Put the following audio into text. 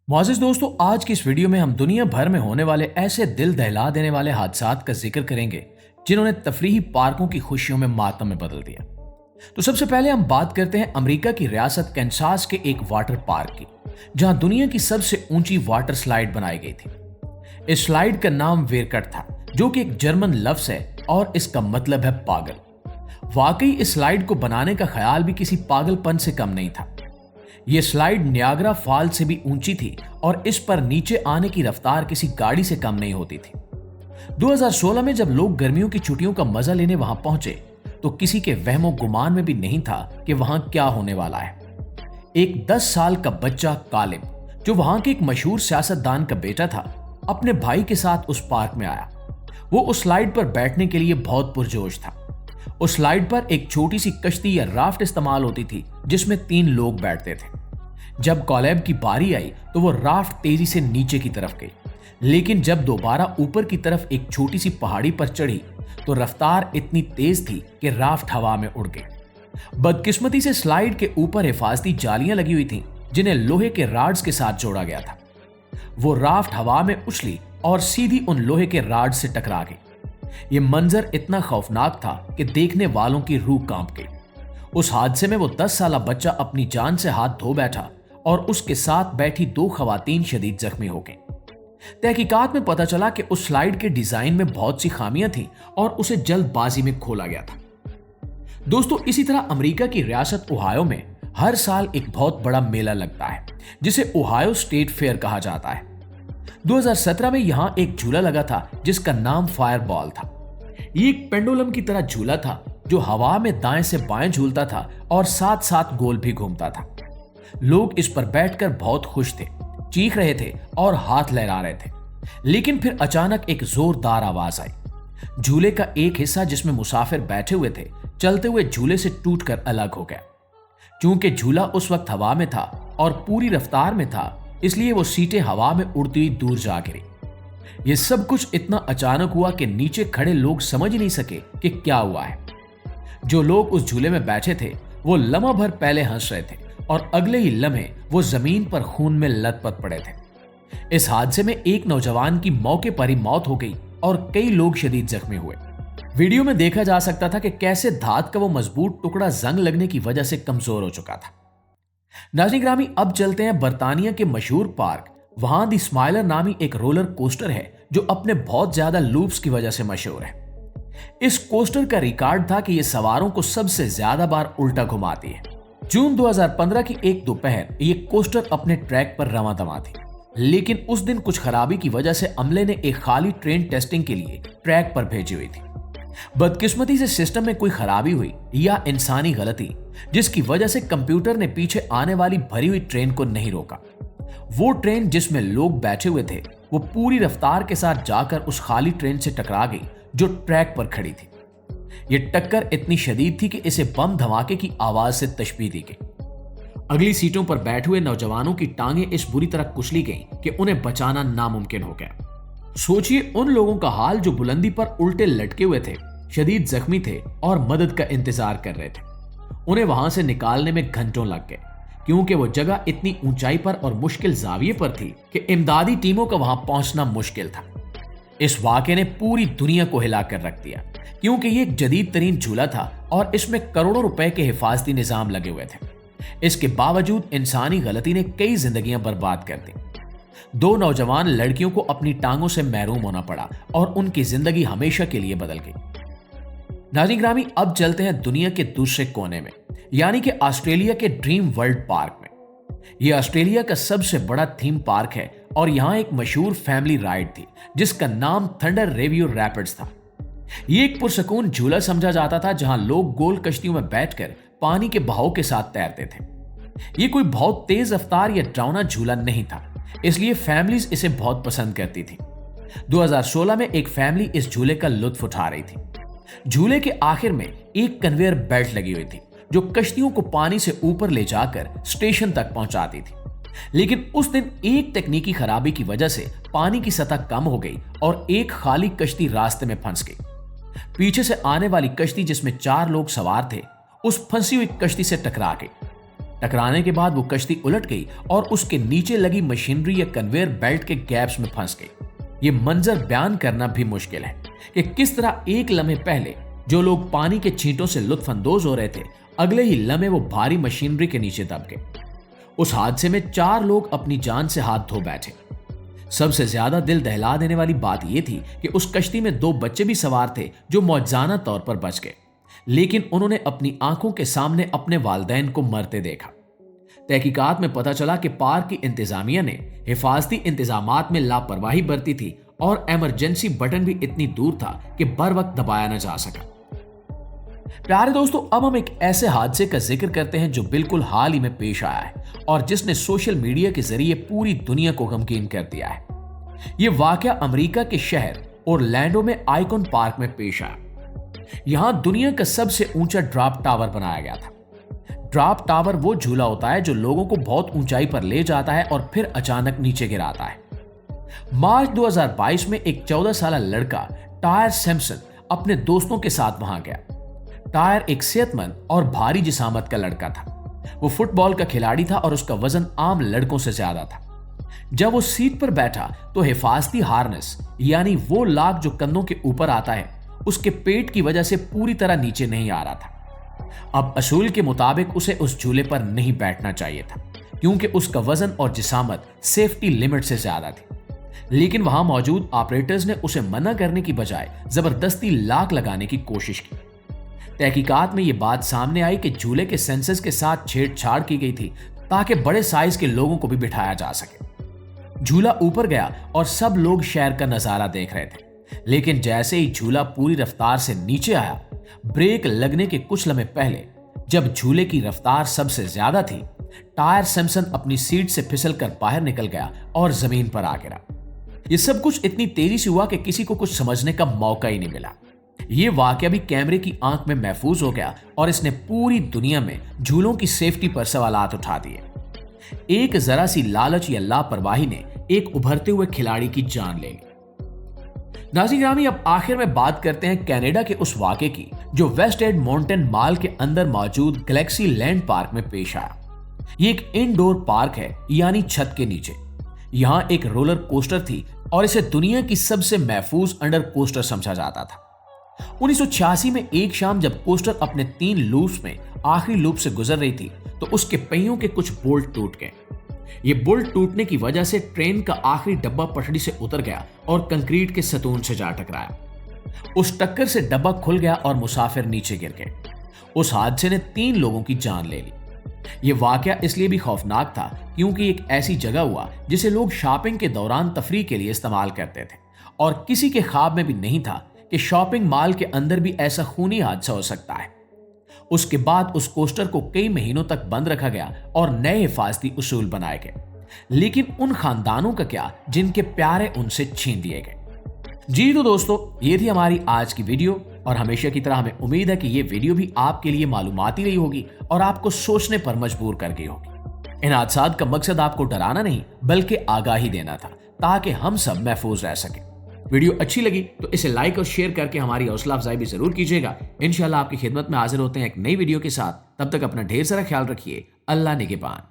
मुआज़िज़ दोस्तों, आज की इस वीडियो में हम दुनिया भर में होने वाले ऐसे दिल दहला देने वाले हादसात का जिक्र करेंगे जिन्होंने तफरीही पार्कों की खुशियों में मातम में बदल दिया। तो सबसे पहले हम बात करते हैं अमेरिका की रियासत कैंसास के एक वाटर पार्क की, जहां दुनिया की सबसे ऊंची वाटर स्लाइड बनाई गई थी। इस स्लाइड का नाम वेरकट था, जो कि एक जर्मन लफ्ज है और इसका मतलब है पागल। वाकई इस स्लाइड को बनाने का ख्याल भी किसी पागलपन से कम नहीं था। यह स्लाइड नियाग्रा फॉल से भी ऊंची थी और इस पर नीचे आने की रफ्तार किसी गाड़ी से कम नहीं होती थी। 2016 में जब लोग गर्मियों की छुट्टियों का मजा लेने वहां पहुंचे तो किसी के वहमो गुमान में भी नहीं था कि वहां क्या होने वाला है। एक 10 साल का बच्चा कालिब, जो वहां के एक मशहूर सियासतदान का बेटा था, अपने भाई के साथ उस पार्क में आया। वो उस स्लाइड पर बैठने के लिए बहुत पुरजोश था। उस स्लाइड पर एक छोटी सी कश्ती या राफ्ट इस्तेमाल होती थी जिसमें 3 लोग बैठते थे। जब कॉलेब की बारी आई तो वो राफ्ट तेजी से नीचे की तरफ गई, लेकिन जब दोबारा ऊपर की तरफ एक छोटी सी पहाड़ी पर चढ़ी तो रफ्तार इतनी तेज थी कि राफ्ट हवा में उड़ गई। बदकिस्मती से स्लाइड के ऊपर हिफाजती जालियां लगी हुई थीं, जिन्हें लोहे के राड्स के साथ जोड़ा गया था। वो राफ्ट हवा में उछली और सीधी उन लोहे के राड से टकरा गई। ये मंजर इतना खौफनाक था कि देखने वालों की रूह कांप गई। उस हादसे में वो 10 साला बच्चा अपनी जान से हाथ धो बैठा और उसके साथ बैठी 2 खवातीन शदीद जख्मी हो गईं। तहकीकात में पता चला कि उस स्लाइड के डिजाइन में बहुत सी खामियां थीं और उसे जल्दबाजी में खोला गया था। दोस्तों, इसी तरह अमेरिका की रियासत ओहायो में हर साल एक बहुत बड़ा मेला लगता है जिसे ओहायो स्टेट फेयर कहा जाता है। 2017 में यहां एक झूला लगा था जिसका नाम फायरबॉल था। ये एक पेंडुलम की तरह झूला था जो हवा में दाएं से बाएं झूलता था और साथ साथ गोल भी घूमता था। लोग इस पर बैठकर बहुत खुश थे, चीख रहे थे और हाथ लहरा रहे थे। लेकिन फिर अचानक एक जोरदार आवाज आई। झूले का एक हिस्सा जिसमें मुसाफिर बैठे हुए थे, चलते हुए झूले से टूटकर अलग हो गया। क्योंकि झूला उस वक्त हवा में था और पूरी रफ्तार में था, इसलिए वो सीटें हवा में उड़ती हुई दूर जा गिरी। ये सब कुछ इतना अचानक हुआ कि नीचे खड़े लोग समझ ही नहीं सके कि क्या हुआ है। जो लोग उस झूले में बैठे थे वो लम्हा भर पहले हंस रहे थे और अगले ही लम्हे वो जमीन पर खून में लथपथ पड़े थे। इस हादसे में एक नौजवान की मौके पर ही मौत हो गई और कई लोग शदीद जख्मी हुए। वीडियो में देखा जा सकता था कि कैसे धात का वो मजबूत टुकड़ा जंग लगने की वजह से कमजोर हो चुका था। नाज़रीन ग्रामी, अब चलते हैं बर्तानिया के मशहूर पार्क। वहां दी स्माइलर नामी एक रोलर कोस्टर है जो अपने बहुत ज्यादा लूप्स की वजह से मशहूर है। इस कोस्टर का रिकॉर्ड था कि यह सवारों को सबसे ज्यादा बार उल्टा घुमाती है। जून 2015 की एक दोपहर ये कोस्टर अपने ट्रैक पर रवां दवा थी, लेकिन उस दिन कुछ खराबी की वजह से अमले ने एक खाली ट्रेन टेस्टिंग के लिए ट्रैक पर भेजी हुई थी। बदकिस्मती से सिस्टम में कोई खराबी हुई या इंसानी गलती, जिसकी वजह से कंप्यूटर ने पीछे आने वाली भरी हुई ट्रेन को नहीं रोका। वो ट्रेन जिसमें लोग बैठे हुए थे वो पूरी रफ्तार के साथ जाकर उस खाली ट्रेन से टकरा गई जो ट्रैक पर खड़ी थी। ये टक्कर इतनी शदीद थी कि इसे बम धमाके की आवाज से तशबीह दी गई। अगली सीटों पर बैठे हुए नौजवानों की टांगें इस बुरी तरह कुचली गईं कि उन्हें बचाना नामुमकिन हो गया। सोचिए उन लोगों का हाल जो बुलंदी पर उल्टे लटके हुए थे, शदीद जख्मी थे और मदद का इंतजार कर रहे थे। उन्हें वहां से निकालने में घंटों लग गए, क्योंकि वो जगह इतनी ऊंचाई पर और मुश्किल जाविये पर थी कि इमदादी टीमों का वहां पहुंचना मुश्किल था। इस वाक़े ने पूरी दुनिया को हिलाकर रख दिया, क्योंकि ये एक जदीद तरीन झूला था और इसमें करोड़ों रुपए के हिफाजती निजाम लगे हुए थे। इसके बावजूद इंसानी गलती ने कई जिंदगियां बर्बाद कर दी। 2 नौजवान लड़कियों को अपनी टांगों से महरूम होना पड़ा और उनकी जिंदगी हमेशा के लिए बदल गई। नाज़रीन ग्रामी, अब चलते हैं दुनिया के दूसरे कोने में, यानी कि ऑस्ट्रेलिया के ड्रीम वर्ल्ड पार्क में। यह ऑस्ट्रेलिया का सबसे बड़ा थीम पार्क है और यहां एक मशहूर फैमिली राइड थी जिसका नाम थंडर रेवियो रैपिड्स था। यह एक पुरसकून झूला समझा जाता था जहां लोग गोल कश्तियों में बैठकर पानी के बहाव के साथ तैरते थे। यह कोई बहुत तेज रफ्तार या डरावना झूला नहीं था, इसलिए फैमिलीज इसे बहुत पसंद करती थी। 2016 में एक फैमिली इस झूले का लुत्फ उठा रही थी। झूले के आखिर में एक कन्वेयर बेल्ट लगी हुई थी जो कश्तियों को पानी से ऊपर ले जाकर स्टेशन तक पहुंचाती थी। लेकिन उस दिन एक तकनीकी खराबी की वजह से पानी की सतह कम हो गई और एक खाली कश्ती रास्ते में फंस गई। पीछे से आने वाली कश्ती जिसमें 4 लोग सवार थे, उस फंसी हुई कश्ती से टकरा गई। टकराने के बाद वो कश्ती उलट गई और उसके नीचे लगी मशीनरी या कन्वेयर बेल्ट के गैप्स में फंस गई। ये मंजर बयान करना भी मुश्किल है कि किस तरह एक लम्हे पहले जो लोग पानी के छींटों से लुत्फानंदोज हो रहे थे, अगले ही लम्हे वो भारी मशीनरी के नीचे दब गए। उस हादसे में 4 लोग अपनी जान से हाथ धो बैठे। सबसे ज्यादा दिल दहला देने वाली बात यह थी कि उस कश्ती में 2 बच्चे भी सवार थे जो मौजजाना तौर पर बच गए, लेकिन उन्होंने अपनी आंखों के सामने अपने वालिदैन को मरते देखा। तहकीकात में पता चला कि पार्क की इंतजामिया ने हिफाजती इंतजामात में लापरवाही बरती थी और इमरजेंसी बटन भी इतनी दूर था कि बर वक्त दबाया न जा सका। प्यारे दोस्तों, अब हम एक ऐसे हादसे का जिक्र करते हैं जो बिल्कुल हाल ही में पेश आया है और जिसने सोशल मीडिया के जरिए पूरी दुनिया को गमगीन कर दिया है। यह वाकया अमेरिका के शहर ओरलैंडो में आइकॉन पार्क में पेश आया। यहां दुनिया का सबसे ऊंचा ड्रॉप टावर बनाया गया था। ड्रॉप टावर वो झूला होता है जो लोगों को बहुत ऊंचाई पर ले जाता है और फिर अचानक नीचे गिराता है। मार्च 2022 में एक 14 साल लड़का टायर सैमसन अपने दोस्तों के साथ वहां गया। टायर एक सेहतमंद और भारी जिसामत का लड़का था। वो फुटबॉल का खिलाड़ी था और उसका वजन आम लड़कों से ज्यादा था। जब वो सीट पर बैठा तो हिफाजती हार्नेस यानी वो लाक जो कंधों के ऊपर आता है, उसके पेट की वजह से पूरी तरह नीचे नहीं आ रहा था। अब असूल के मुताबिक उसे उस झूले पर नहीं बैठना चाहिए था क्योंकि उसका वजन और जिसामत सेफ्टी लिमिट से ज्यादा थी, लेकिन वहां मौजूद ऑपरेटर्स ने उसे मना करने की बजाय जबरदस्ती लाक लगाने की कोशिश की। तहकीकात में यह बात सामने आई कि झूले के सेंसर्स के साथ छेड़छाड़ की गई थी ताकि बड़े साइज के लोगों को भी बिठाया जा सके। झूला ऊपर गया और सब लोग शहर का नजारा देख रहे थे, लेकिन जैसे ही झूला पूरी रफ्तार से नीचे आया, ब्रेक लगने के कुछ लम्हे पहले जब झूले की रफ्तार सबसे ज्यादा थी, टायर सैमसन अपनी सीट से फिसल कर बाहर निकल गया और जमीन पर आ गिरा। यह सब कुछ इतनी तेजी से हुआ कि किसी को कुछ समझने का मौका ही नहीं मिला। यह वाकया भी कैमरे की आंख में महफूज हो गया और इसने पूरी दुनिया में झूलों की सेफ्टी पर सवालात उठा दिए। एक जरा सी लालच या लापरवाही ने एक उभरते हुए खिलाड़ी की जान ले ली। नाज़रीन ग्रामी, अब आखिर में बात करते हैं कनाडा के उस वाक़े की जो वेस्ट एंड माउंटेन मॉल के अंदर मौजूद गैलेक्सी लैंड पार्क में पेश आया। ये एक इंडोर पार्क है, यानी छत के नीचे। यहां एक रोलर कोस्टर थी और इसे दुनिया की सबसे महफूज अंडर कोस्टर समझा जाता था। 1986 में एक शाम जब कोस्टर अपने 3 लूप्स में आखिरी लूप से गुजर रही थी तो उसके पहियों के कुछ बोल्ट टूट गए। ये बोल्ट टूटने की वजह से ट्रेन का आखिरी डब्बा पटरी से उतर गया और कंक्रीट के सतून से जा टकराया। उस टक्कर से डब्बा खुल गया और मुसाफिर नीचे गिर गए। उस हादसे ने 3 लोगों की जान ले ली। यह वाकया इसलिए भी खौफनाक था क्योंकि एक ऐसी जगह हुआ जिसे लोग शॉपिंग के दौरान तफरीह के लिए इस्तेमाल करते थे और किसी के ख्वाब में भी नहीं था कि शॉपिंग मॉल के अंदर भी ऐसा खूनी हादसा हो सकता है। उसके बाद उस कोस्टर को कई महीनों तक बंद रखा गया और नए हिफाजती उसूल बनाए गए, लेकिन उन खानदानों का क्या जिनके प्यारे उनसे छीन दिए गए। जी तो दोस्तों, ये थी हमारी आज की वीडियो और हमेशा की तरह हमें उम्मीद है कि ये वीडियो भी आपके लिए मालूमाती रही होगी और आपको सोचने पर मजबूर कर गई होगी। इन हादसात का मकसद आपको डराना नहीं बल्कि आगाही देना था ताकि हम सब महफूज रह सकें। वीडियो अच्छी लगी तो इसे लाइक और शेयर करके हमारी हौसला अफजाई भी जरूर कीजिएगा। इंशाल्लाह आपकी खिदमत में हाजिर होते हैं एक नई वीडियो के साथ। तब तक अपना ढेर सारा ख्याल रखिए। अल्लाह निगहबान।